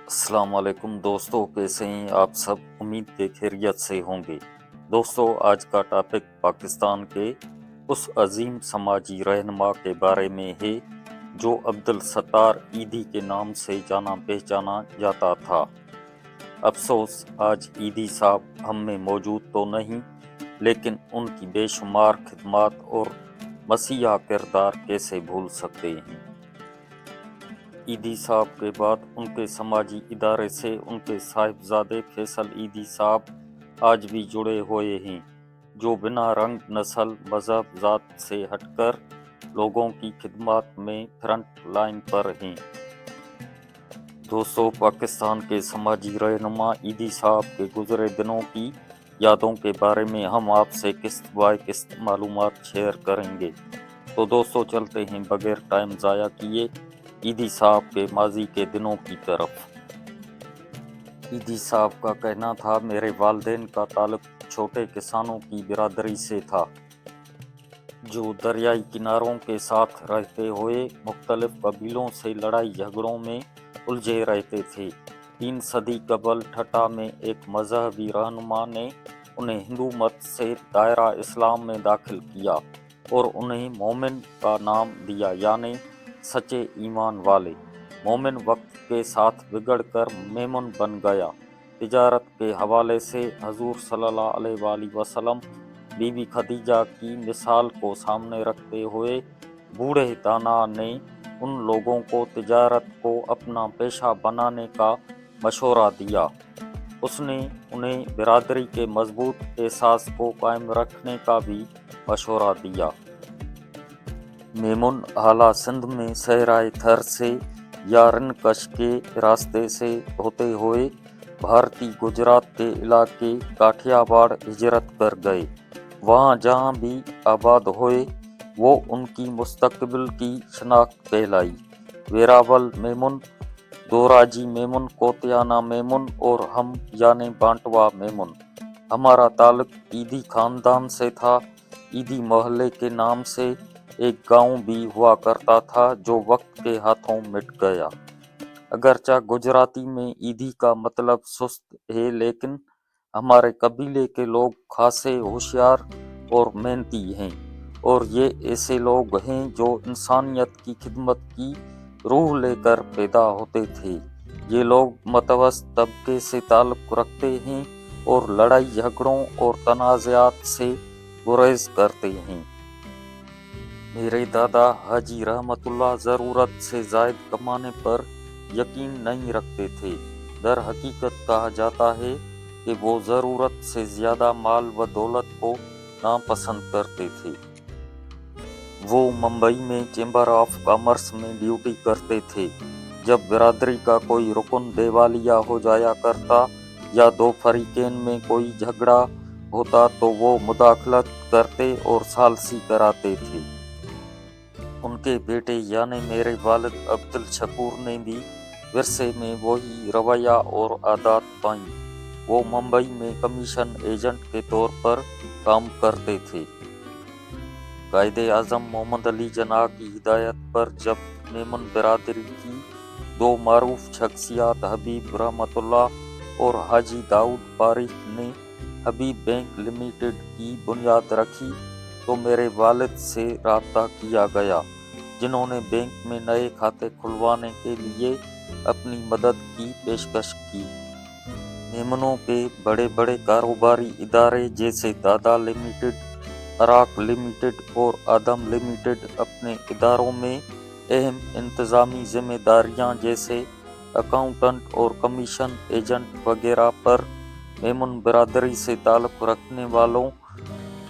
السلام علیکم دوستوں، کیسے ہیں آپ سب؟ امید کے خیریت سے ہوں گے۔ دوستوں، آج کا ٹاپک پاکستان کے اس عظیم سماجی رہنما کے بارے میں ہے جو عبدالستار ایدھی کے نام سے جانا پہچانا جاتا تھا۔ افسوس، آج ایدھی صاحب ہم میں موجود تو نہیں، لیکن ان کی بے شمار خدمات اور مسیحا کردار کیسے بھول سکتے ہیں۔ ایدھی صاحب کے بعد ان کے سماجی ادارے سے ان کے صاحبزادے فیصل ایدھی صاحب آج بھی جڑے ہوئے ہیں، جو بنا رنگ، نسل، مذہب، ذات سے ہٹ کر لوگوں کی خدمات میں فرنٹ لائن پر ہیں۔ دوستو، پاکستان کے سماجی رہنما ایدھی صاحب کے گزرے دنوں کی یادوں کے بارے میں ہم آپ سے قسط بائی قسط معلومات شیئر کریں گے۔ تو دوستو، چلتے ہیں بغیر ٹائم ضائع کیے ایدھی صاحب کے ماضی کے دنوں کی طرف۔ ایدھی صاحب کا کہنا تھا، میرے والدین کا تعلق چھوٹے کسانوں کی برادری سے تھا، جو دریائی کناروں کے ساتھ رہتے ہوئے مختلف قبیلوں سے لڑائی جھگڑوں میں الجھے رہتے تھے۔ 3 صدی قبل ٹھٹا میں ایک مذہبی رہنما نے انہیں ہندو مت سے دائرہ اسلام میں داخل کیا اور انہیں مومن کا نام دیا، یعنی سچے ایمان والے۔ مومن وقت کے ساتھ بگڑ کر میمن بن گیا۔ تجارت کے حوالے سے حضور صلی اللہ علیہ وآلہ وسلم بی بی خدیجہ کی مثال کو سامنے رکھتے ہوئے بوڑھے دانا نے ان لوگوں کو تجارت کو اپنا پیشہ بنانے کا مشورہ دیا۔ اس نے انہیں برادری کے مضبوط احساس کو قائم رکھنے کا بھی مشورہ دیا۔ میمن اعلیٰ سندھ میں صحرائے تھر سے یا رنکش کے راستے سے ہوتے ہوئے بھارتی گجرات کے علاقے کاٹھیاواڑ ہجرت کر گئے۔ وہاں جہاں بھی آباد ہوئے وہ ان کی مستقبل کی شناخت کہلائی۔ ویراول میمن، دوراجی میمن، کوتیانہ میمن اور ہم یعنی بانٹوا میمن۔ ہمارا تعلق ایدھی خاندان سے تھا۔ ایدھی محلے کے نام سے ایک گاؤں بھی ہوا کرتا تھا جو وقت کے ہاتھوں مٹ گیا۔ اگرچہ گجراتی میں ایدھی کا مطلب سست ہے، لیکن ہمارے قبیلے کے لوگ خاصے ہوشیار اور محنتی ہیں، اور یہ ایسے لوگ ہیں جو انسانیت کی خدمت کی روح لے کر پیدا ہوتے تھے۔ یہ لوگ متوسط طبقے سے تعلق رکھتے ہیں اور لڑائی جھگڑوں اور تنازعات سے گریز کرتے ہیں۔ میرے دادا حاجی رحمت اللہ ضرورت سے زائد کمانے پر یقین نہیں رکھتے تھے۔ در حقیقت کہا جاتا ہے کہ وہ ضرورت سے زیادہ مال و دولت کو ناپسند کرتے تھے۔ وہ ممبئی میں چیمبر آف کامرس میں ڈیوٹی کرتے تھے۔ جب برادری کا کوئی رکن دیوالیہ ہو جایا کرتا یا دو فریقین میں کوئی جھگڑا ہوتا تو وہ مداخلت کرتے اور ثالثی کراتے تھے۔ ان کے بیٹے یعنی میرے والد عبدالشکور نے بھی ورثے میں وہی رویہ اور عادات پائیں۔ وہ ممبئی میں کمیشن ایجنٹ کے طور پر کام کرتے تھے۔ قائد اعظم محمد علی جناح کی ہدایت پر جب میمن برادری کی 2 معروف شخصیات حبیب رحمت اللہ اور حاجی داؤد پاریخ نے حبیب بینک لمیٹڈ کی بنیاد رکھی تو میرے والد سے رابطہ کیا گیا، جنہوں نے بینک میں نئے کھاتے کھلوانے کے لیے اپنی مدد کی پیشکش کی۔ میمنوں کے بڑے بڑے کاروباری ادارے جیسے دادا لمیٹڈ، اراک لمیٹڈ اور آدم لمیٹڈ اپنے اداروں میں اہم انتظامی ذمہ داریاں جیسے اکاؤنٹنٹ اور کمیشن ایجنٹ وغیرہ پر میمن برادری سے تعلق رکھنے والوں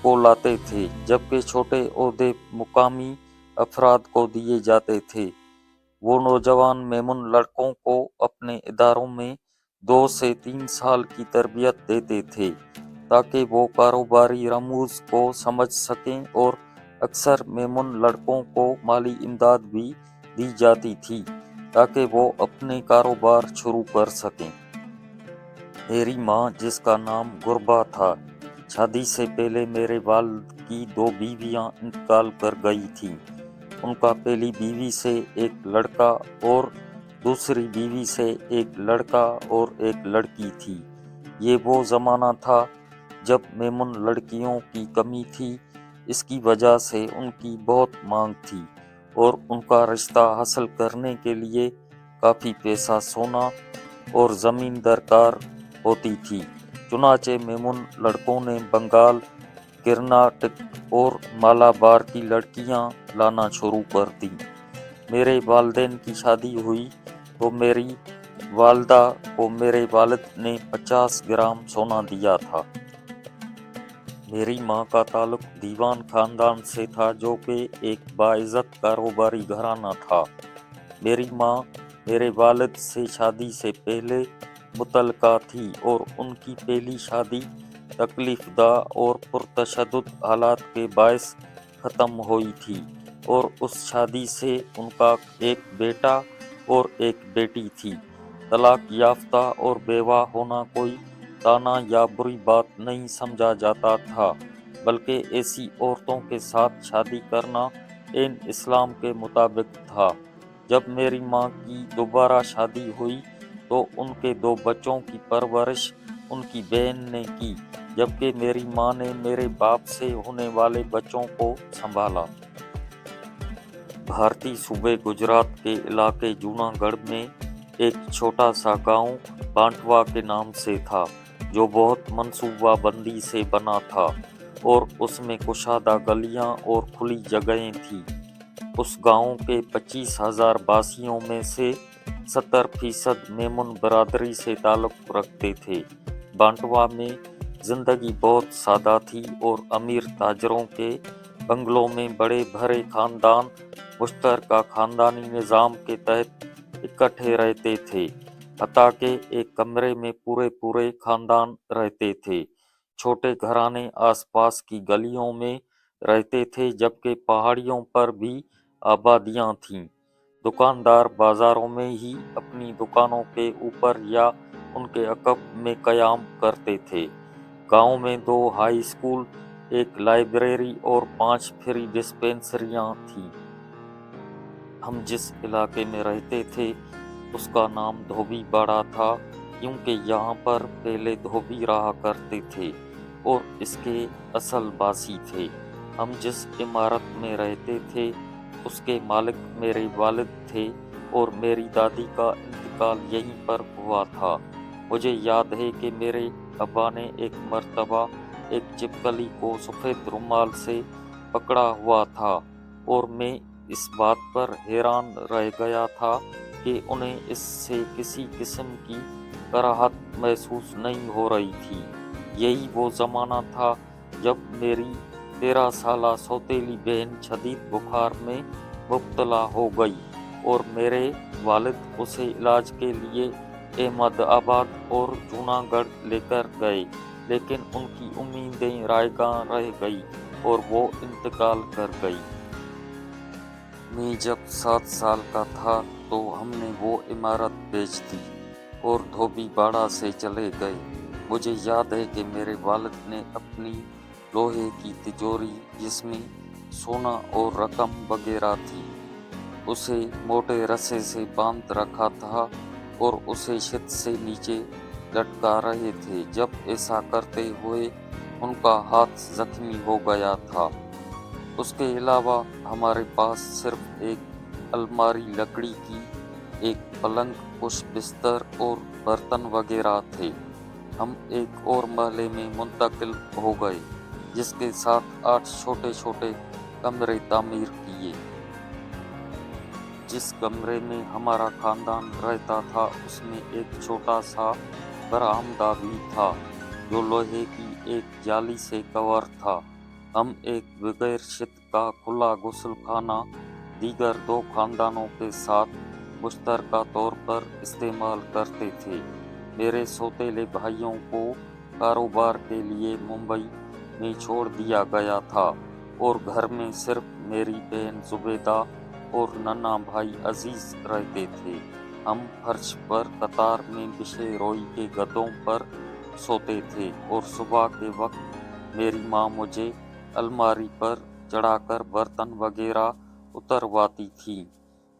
کو لاتے تھے، جبکہ چھوٹے عہدے مقامی افراد کو دیے جاتے تھے۔ وہ نوجوان میمن لڑکوں کو اپنے اداروں میں 2 سے 3 سال کی تربیت دیتے تھے تاکہ وہ کاروباری رموز کو سمجھ سکیں، اور اکثر میمن لڑکوں کو مالی امداد بھی دی جاتی تھی تاکہ وہ اپنے کاروبار شروع کر سکیں۔ میری ماں، جس کا نام گربا تھا، شادی سے پہلے میرے والد کی 2 بیویاں انتقال کر گئی تھیں۔ ان کا پہلی بیوی سے ایک لڑکا اور دوسری بیوی سے ایک لڑکا اور ایک لڑکی تھی۔ یہ وہ زمانہ تھا جب میمن لڑکیوں کی کمی تھی، اس کی وجہ سے ان کی بہت مانگ تھی اور ان کا رشتہ حاصل کرنے کے لیے کافی پیسہ، سونا اور زمین درکار ہوتی تھی۔ چنانچہ میمن لڑکوں نے بنگال، کرناٹک اور مالابار کی لڑکیاں لانا شروع کر دی۔ میرے والدین کی شادی ہوئی تو میری والدہ کو میرے والد نے 50 گرام سونا دیا تھا۔ میری ماں کا تعلق دیوان خاندان سے تھا جو کہ ایک باعزت کاروباری گھرانہ تھا۔ میری ماں میرے والد سے شادی سے پہلے مطلقہ تھی اور ان کی پہلی شادی تکلیف دہ اور پرتشدد حالات کے باعث ختم ہوئی تھی اور اس شادی سے ان کا ایک بیٹا اور ایک بیٹی تھی۔ طلاق یافتہ اور بیوہ ہونا کوئی طعنہ یا بری بات نہیں سمجھا جاتا تھا، بلکہ ایسی عورتوں کے ساتھ شادی کرنا عین اسلام کے مطابق تھا۔ جب میری ماں کی دوبارہ شادی ہوئی تو ان کے 2 بچوں کی پرورش ان کی بہن نے کی، جبکہ میری ماں نے میرے باپ سے ہونے والے بچوں کو سنبھالا۔ بھارتی صوبے گجرات کے علاقے جوناگڑھ میں ایک چھوٹا سا گاؤں بانٹوا کے نام سے تھا، جو بہت منصوبہ بندی سے بنا تھا اور اس میں کشادہ گلیاں اور کھلی جگہیں تھیں۔ اس گاؤں کے 25,000 باسیوں میں سے 70% میمن برادری سے تعلق رکھتے تھے۔ بانٹوا میں زندگی بہت سادہ تھی اور امیر تاجروں کے بنگلوں میں بڑے بڑے خاندان مشترکہ خاندانی نظام کے تحت اکٹھے رہتے تھے، حتیٰ کہ ایک کمرے میں پورے خاندان رہتے تھے۔ چھوٹے گھرانے آس پاس کی گلیوں میں رہتے تھے، جبکہ پہاڑیوں پر بھی آبادیاں تھیں۔ دکاندار بازاروں میں ہی اپنی دکانوں کے اوپر یا ان کے عقب میں قیام کرتے تھے۔ گاؤں میں 2 ہائی اسکول، ایک لائبریری اور 5 فری ڈسپنسریاں تھیں۔ ہم جس علاقے میں رہتے تھے اس کا نام دھوبی باڑہ تھا، کیونکہ یہاں پر پہلے دھوبی رہا کرتے تھے اور اس کے اصل باسی تھے۔ ہم جس عمارت میں رہتے تھے اس کے مالک میرے والد تھے اور میری دادی کا انتقال یہیں پر ہوا تھا۔ مجھے یاد ہے کہ میرے ابا نے ایک مرتبہ ایک چھپکلی کو سفید رومال سے پکڑا ہوا تھا اور میں اس بات پر حیران رہ گیا تھا کہ انہیں اس سے کسی قسم کی کراہت محسوس نہیں ہو رہی تھی۔ یہی وہ زمانہ تھا جب میری 13 سالہ سوتیلی بہن شدید بخار میں مبتلا ہو گئی اور میرے والد اسے علاج کے لیے احمد آباد اور جوناگڑھ لے کر گئے، لیکن ان کی امیدیں رائے گاں رہ گئی اور وہ انتقال کر گئی۔ میں جب 7 سال کا تھا تو ہم نے وہ عمارت بیچ دی اور دھوبی باڑہ سے چلے گئے۔ مجھے یاد ہے کہ میرے والد نے اپنی لوہے کی تجوری، جس میں سونا اور رقم وغیرہ تھی، اسے موٹے رسے سے باندھ رکھا تھا اور اسے چھت سے نیچے لٹکا رہے تھے۔ جب ایسا کرتے ہوئے ان کا ہاتھ زخمی ہو گیا تھا۔ اس کے علاوہ ہمارے پاس صرف ایک الماری لکڑی کی، ایک پلنگ، کچھ بستر اور برتن وغیرہ تھے۔ ہم ایک اور محلے میں منتقل ہو گئے جس کے ساتھ 8 چھوٹے چھوٹے کمرے تعمیر کیے۔ جس کمرے میں ہمارا خاندان رہتا تھا اس میں ایک چھوٹا سا برآمدہ بھی تھا جو لوہے کی ایک جالی سے کور تھا۔ ہم ایک بغیر چھت کا کھلا غسل خانہ دیگر 2 خاندانوں کے ساتھ مشترکہ طور پر استعمال کرتے تھے۔ میرے سوتیلے بھائیوں کو کاروبار کے لیے ممبئی میں چھوڑ دیا گیا تھا اور گھر میں صرف میری بہن زبیدہ اور ننا بھائی عزیز رہتے تھے۔ ہم فرش پر قطار میں بچھے روئی کے گدوں پر سوتے تھے اور صبح کے وقت میری ماں مجھے الماری پر چڑھا کر برتن وغیرہ اترواتی تھی۔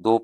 2